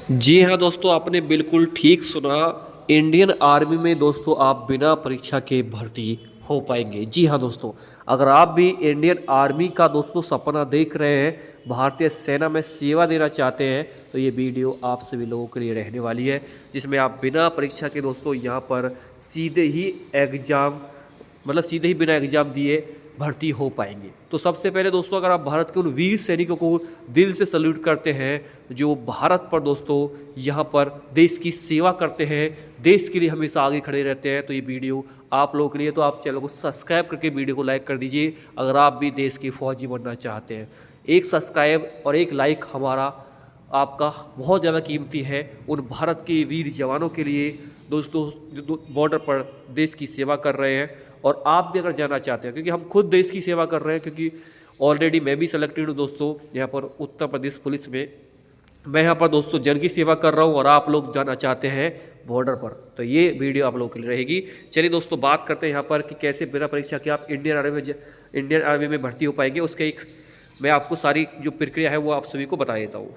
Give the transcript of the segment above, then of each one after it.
जी हाँ दोस्तों, आपने बिल्कुल ठीक सुना। इंडियन आर्मी में दोस्तों आप बिना परीक्षा के भर्ती हो पाएंगे। जी हाँ दोस्तों, अगर आप भी इंडियन आर्मी का दोस्तों सपना देख रहे हैं, भारतीय सेना में सेवा देना चाहते हैं, तो ये वीडियो आप सभी लोगों के लिए रहने वाली है, जिसमें आप बिना परीक्षा के दोस्तों यहाँ पर सीधे ही एग्ज़ाम, मतलब सीधे ही बिना एग्ज़ाम दिए भर्ती हो पाएंगे। तो सबसे पहले दोस्तों, अगर आप भारत के उन वीर सैनिकों को दिल से सल्यूट करते हैं जो भारत पर दोस्तों यहाँ पर देश की सेवा करते हैं, देश के लिए हमेशा आगे खड़े रहते हैं, तो ये वीडियो आप लोगों के लिए। तो आप चैनल को सब्सक्राइब करके वीडियो को लाइक कर दीजिए अगर आप भी देश के फौजी बनना चाहते हैं। एक सब्सक्राइब और एक लाइक हमारा आपका बहुत ज़्यादा कीमती है उन भारत के वीर जवानों के लिए दोस्तों जो बॉर्डर पर देश की सेवा कर रहे हैं। और आप भी अगर जाना चाहते हैं, क्योंकि हम खुद देश की सेवा कर रहे हैं, क्योंकि ऑलरेडी मैं भी सेलेक्टेड हूँ दोस्तों यहाँ पर उत्तर प्रदेश पुलिस में। मैं यहाँ पर दोस्तों जन की सेवा कर रहा हूँ और आप लोग जाना चाहते हैं बॉर्डर पर, तो ये वीडियो आप लोगों के लिए रहेगी। चलिए दोस्तों, बात करते हैं यहाँ पर कि कैसे बिना परीक्षा के आप इंडियन आर्मी में भर्ती हो पाएंगे। उसके एक मैं आपको सारी जो प्रक्रिया है वो आप सभी को बता देता हूँ।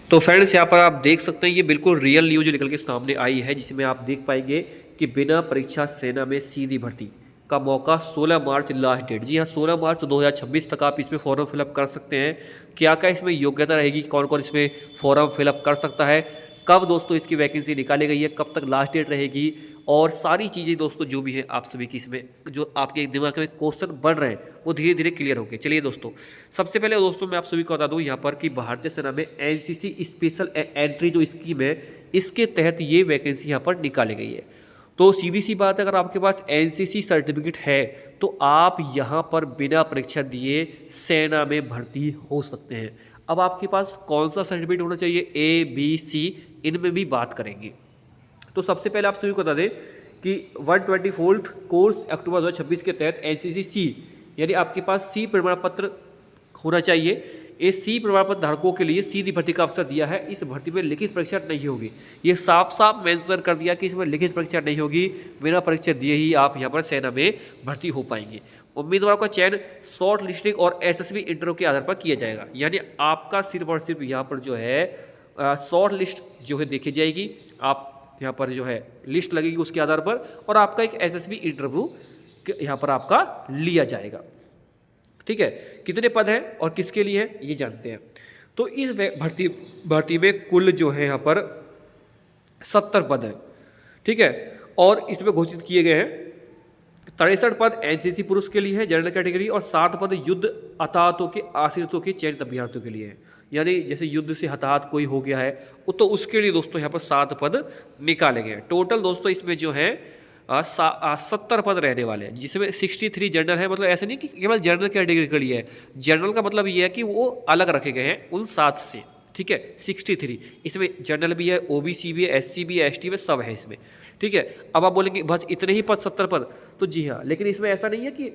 तो फ्रेंड्स, यहाँ पर आप देख सकते हैं ये बिल्कुल रियल न्यूज़ निकल के सामने आई है, जिसमें आप देख पाएंगे कि बिना परीक्षा सेना में सीधी भर्ती का मौका 16 मार्च लास्ट डेट। जी हाँ, 16 मार्च 2026 तक आप इसमें फॉर्म फिलअप कर सकते हैं। क्या क्या इसमें योग्यता रहेगी, कौन कौन इसमें फॉर्म फिलअप कर सकता है, कब दोस्तों इसकी वैकेंसी निकाली गई है, कब तक लास्ट डेट रहेगी, और सारी चीज़ें दोस्तों जो भी है आप सभी की इसमें जो आपके दिमाग में क्वेश्चन बन रहे हैं वो धीरे धीरे क्लियर होंगे। चलिए दोस्तों, सबसे पहले दोस्तों मैं आप सभी को बता दूं यहाँ पर कि भारतीय सेना में एनसीसी स्पेशल एंट्री जो स्कीम है, इसके तहत ये वैकेंसी यहाँ पर निकाली गई है। तो सीधी सी बात है, अगर आपके पास एनसीसी सर्टिफिकेट है तो आप यहाँ पर बिना परीक्षा दिए सेना में भर्ती हो सकते हैं। अब आपके पास कौन सा सर्टिफिकेट होना चाहिए, ए बी सी, इनमें भी बात करेंगे। तो सबसे पहले आप सभी को बता दें कि 124th कोर्स अक्टूबर 2026 के तहत एनसीसी सी, यानी आपके पास सी प्रमाण पत्र होना चाहिए। इस सी प्रमाण पत्र धारकों के लिए सीधी भर्ती का अवसर दिया है। इस भर्ती में लिखित परीक्षा नहीं होगी, ये साफ साफ मेंशन कर दिया कि इसमें लिखित परीक्षा नहीं होगी, बिना परीक्षा दिए ही आप यहाँ पर सेना में भर्ती हो पाएंगे। उम्मीदवारों का चयन शॉर्ट लिस्टिंग और एसएसबी इंटरव्यू के आधार पर किया जाएगा, यानी आपका सिर्फ और सिर्फ यहाँ पर जो है शॉर्ट लिस्ट जो है देखी जाएगी, आप यहाँ पर जो है लिस्ट लगेगी उसके आधार पर, और आपका एक एसएसबी इंटरव्यू यहाँ पर आपका लिया जाएगा। ठीक है, कितने पद हैं और किसके लिए है ये जानते हैं। तो इस भर्ती में कुल जो है यहाँ पर 70 पद हैं। ठीक है, और इसमें घोषित किए गए हैं 63 पद एनसीसी पुरुष के लिए है जनरल कैटेगरी, और 7 पद युद्ध हताहतों के आश्रितों के चयनित अभ्यर्थियों के लिए है। यानी जैसे युद्ध से हताहत कोई हो गया है तो उसके लिए दोस्तों यहाँ पर 7 पद निकाले गए हैं। टोटल दोस्तों इसमें जो है 70 पद रहने वाले हैं, जिसमें 63 जनरल है। मतलब ऐसा नहीं कि केवल जनरल कैटेगरी के लिए है, जनरल का मतलब ये है कि वो अलग रखे गए हैं उन 7 से। ठीक है, 63 इसमें जनरल भी है, ओबीसी भी है, एससी भी है, एसटी में सब है इसमें। ठीक है, अब आप बोलेंगे बस इतने ही पद 70 पद, तो जी हाँ, लेकिन इसमें ऐसा नहीं है कि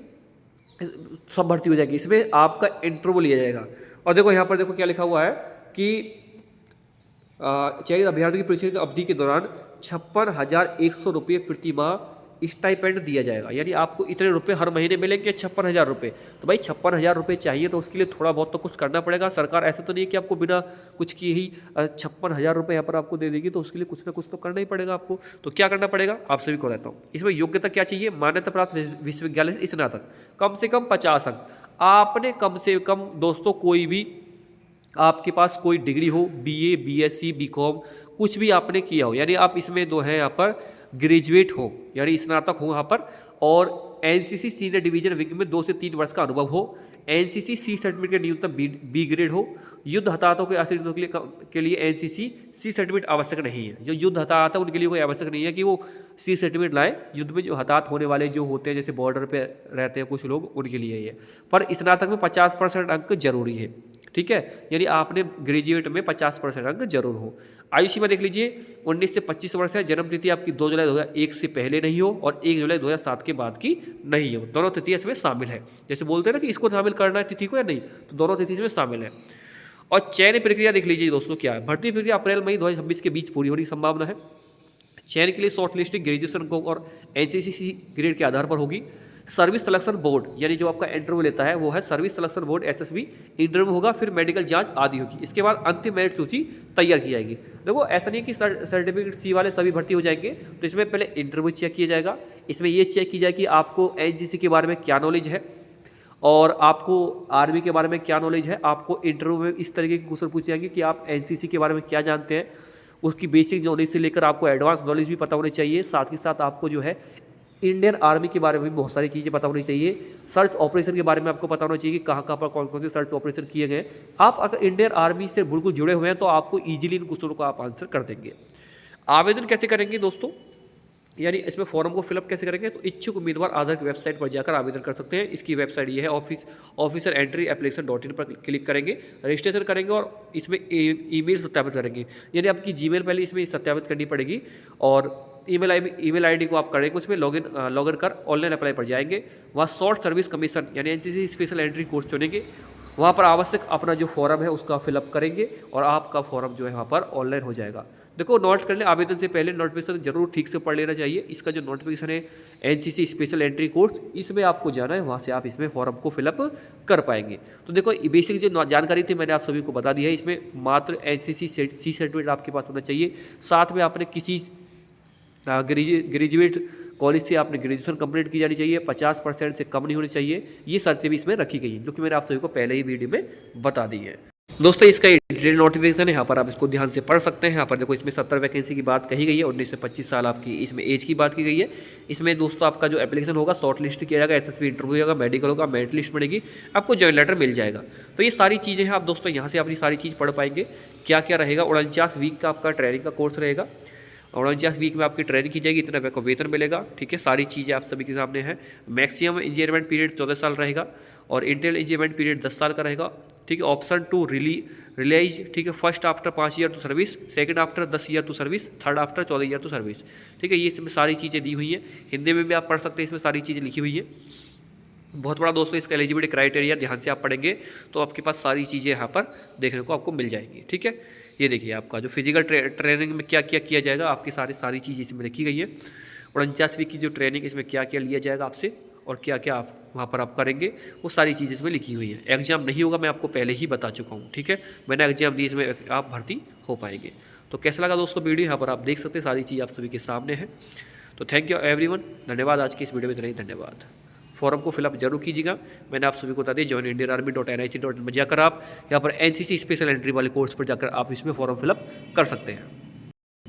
सब भर्ती हो जाएगी, इसमें आपका इंटरव्यू लिया जाएगा। और देखो यहाँ पर देखो क्या लिखा हुआ है कि चयनित अभ्यर्थियों की परीक्षा की अवधि के दौरान 56,100 रुपये प्रति माह स्टाइपेंड दिया जाएगा, यानी आपको इतने रुपए हर महीने मिलेंगे 56,000 रुपये। तो भाई 56,000 रुपये चाहिए तो उसके लिए थोड़ा बहुत तो कुछ करना पड़ेगा। सरकार ऐसा तो नहीं है कि आपको बिना कुछ किए ही 56,000 रुपये यहाँ पर आपको दे देगी, तो उसके लिए कुछ ना कुछ तो करना ही पड़ेगा आपको। तो क्या करना पड़ेगा आप सभी को रहता हूँ। इसमें योग्यता क्या चाहिए, मान्यता प्राप्त विश्वविद्यालय से स्नातक, कम से कम 50 अंक। आपने कम से कम दोस्तों कोई भी आपके पास कोई डिग्री हो, बीए, बीएससी, बीकॉम, कुछ भी आपने किया हो, यानी आप इसमें दो है यहाँ पर ग्रेजुएट हो, यानी स्नातक हो यहाँ पर, और एनसीसी सीनियर डिवीजन विंग में 2 से 3 वर्ष का अनुभव हो, एनसीसी सी सर्टिफिकेट के न्यूनतम बी ग्रेड हो, युद्ध हताहतों के आश्रितों के लिए एनसीसी सी सर्टिफिकेट आवश्यक नहीं है। जो युद्ध हताहत है उनके लिए कोई आवश्यक नहीं है कि वो सी सर्टिफिकेट लाए। युद्ध में जो हताहत होने वाले जो होते हैं, जैसे बॉर्डर पे रहते हैं कुछ लोग, उनके लिए ये, पर स्नातक में 50% अंक जरूरी है। ठीक है, यानी आपने ग्रेजुएट में 50% अंक जरूर हो। आयु सीमा देख लीजिए, 19 से 25 वर्ष है। जन्म तिथि आपकी 2 जुलाई 2001 से पहले नहीं हो और 1 जुलाई 2007 के बाद की नहीं हो। दोनों तिथि इसमें शामिल है। जैसे बोलते हैं ना कि इसको शामिल करना है तिथि को या नहीं, तो दोनों तिथि इसमें शामिल है। और चयन प्रक्रिया देख लीजिए दोस्तों क्या है। भर्ती प्रक्रिया अप्रैल मई 2026 के बीच पूरी होने की संभावना है। चयन के लिए शॉर्ट लिस्टिंग ग्रेजुएशन को और एनसीसी ग्रेड के आधार पर होगी। सर्विस सिलेक्शन बोर्ड यानी जो आपका इंटरव्यू लेता है वो है service selection board SSB. Interview होगा, फिर मेडिकल जांच आदि होगी, इसके बाद अंतिम मेरिट सूची तैयार की जाएगी। देखो ऐसा नहीं है कि सर्टिफिकेट सी वाले सभी भर्ती हो जाएंगे, तो इसमें पहले इंटरव्यू चेक किया जाएगा। इसमें ये चेक किया जाए कि आपको एनसीसी के बारे में क्या नॉलेज है और आपको आर्मी के बारे में क्या नॉलेज है। आपको इंटरव्यू में इस तरीके के क्वेश्चन पूछे जाएंगे कि आप एनसीसी के बारे में क्या जानते हैं, उसकी बेसिक नॉलेज से लेकर आपको एडवांस नॉलेज भी पता होनी चाहिए। साथ ही साथ आपको जो है इंडियन आर्मी के बारे में भी बहुत सारी चीज़ें पता होनी चाहिए। सर्च ऑपरेशन के बारे में आपको पता होना चाहिए कि कहाँ कहाँ पर कौन कौन से सर्च ऑपरेशन किए गए। आप अगर इंडियन आर्मी से बिल्कुल जुड़े हुए हैं तो आपको ईजिली इन क्वेश्चनों को आप आंसर कर देंगे। आवेदन कैसे करेंगे दोस्तों, यानी इसमें फॉर्म को फिलअप कैसे करेंगे, तो इच्छुक उम्मीदवार आधार की वेबसाइट पर जाकर आवेदन कर सकते हैं। इसकी वेबसाइट ये है ऑफिसर एंट्री एप्लीकेशन.in पर क्लिक करेंगे, रजिस्ट्रेशन करेंगे और इसमें ईमेल सत्यापित करेंगे। यानी आपकी जीमेल पहले इसमें सत्यापित करनी पड़ेगी और ईमेल आईडी को आप करेंगे, उसमें लॉगिन कर ऑनलाइन अप्लाई पर जाएंगे। वहाँ शॉर्ट सर्विस कमीशन यानी एनसीसी स्पेशल एंट्री कोर्स चुनेंगे। वहाँ पर आवश्यक अपना जो फॉर्म है उसका फिलअप करेंगे और आपका फॉर्म जो है वहाँ पर ऑनलाइन हो जाएगा। देखो नोट कर लें, आवेदन से पहले नोटिफिकेशन जरूर ठीक से पढ़ लेना चाहिए। इसका जो नोटिफिकेशन है एनसीसी स्पेशल एंट्री कोर्स, इसमें आपको जाना है, वहाँ से आप इसमें फॉर्म को फिलअप कर पाएंगे। तो देखो बेसिक जो जानकारी थी मैंने आप सभी को बता दी है। इसमें मात्र एनसीसी सी सर्टिफिकेट आपके पास होना चाहिए, साथ में आपने किसी ग्रेजुएट कॉलेज से आपने ग्रेजुएशन कंप्लीट की जानी चाहिए, 50% से कम नहीं होनी चाहिए। ये शर्तें भी इसमें रखी गई हैं जो कि मैंने आप सभी को पहले ही वीडियो में बता दी है। दोस्तों इसका डिटेल नोटिफिकेशन है, यहाँ पर आप इसको ध्यान से पढ़ सकते हैं। यहाँ पर देखो इसमें 70 वैकेंसी की बात कही गई है, 19 से 25 साल आपकी इसमें एज की बात की गई है। इसमें दोस्तों आपका जो एप्लीकेशन होगा शॉर्ट लिस्ट किया जाएगा, एसएसबी इंटरव्यू होगा, मेडिकल होगा, मेरिट लिस्ट बनेगी, आपको जॉइन लेटर मिल जाएगा। तो ये सारी चीज़ें हैं आप दोस्तों यहाँ से अपनी सारी चीज़ पढ़ पाएंगे। क्या क्या रहेगा, 49 वीक का आपका ट्रेनिंग का कोर्स रहेगा, 49 वीक में आपकी ट्रेनिंग की जाएगी, इतना आपको वेतन मिलेगा। ठीक है, सारी चीज़ें आप सभी के सामने हैं। मैक्सिमम इंजीनियरमेंट पीरियड 14 साल रहेगा और इंटेल इंजीनियरमेंट पीरियड 10 साल का रहेगा। ठीक है, ऑप्शन टू रिलीज, ठीक है, first after 5 year to service, second after 10 year to service, third after 14 year to service. ठीक है, ये इसमें सारी चीज़ें दी हुई हैं, हिंदी में भी आप पढ़ सकते हैं, इसमें सारी चीज़ें लिखी हुई हैं। बहुत बड़ा दोस्तों इसका एलिजिबिलिटी क्राइटेरिया ध्यान से आप पढ़ेंगे तो आपके पास सारी चीज़ें यहाँ पर देखने को आपको मिल जाएंगी। ठीक है, ये देखिए आपका जो फिजिकल ट्रेनिंग में क्या क्या किया जाएगा, आपकी सारी चीज़ें इसमें लिखी गई है। 49 वीक की जो ट्रेनिंग इसमें क्या क्या लिया जाएगा आपसे और क्या क्या आप वहाँ पर आप करेंगे, वो सारी चीज़ें इसमें लिखी हुई हैं। एग्जाम नहीं होगा, मैं आपको पहले ही बता चुका हूँ। ठीक है, मैंने एग्जाम दी, इसमें आप भर्ती हो पाएंगे। तो कैसा लगा दोस्तों वीडियो, यहाँ पर आप देख सकते हैं सारी चीज़ आप सभी के सामने है। तो थैंक यू एवरीवन, धन्यवाद। आज की इस वीडियो में इतना ही, धन्यवाद। फॉर्म को फिलअप जरूर कीजिएगा। मैंने आप सभी को बता दिया, जॉइन इंडियन आर्मी.nic.in में जाकर आप यहाँ पर एनसीसी स्पेशल एंट्री वाले कोर्स पर जाकर आप इसमें फॉर्म फिलअप कर सकते हैं।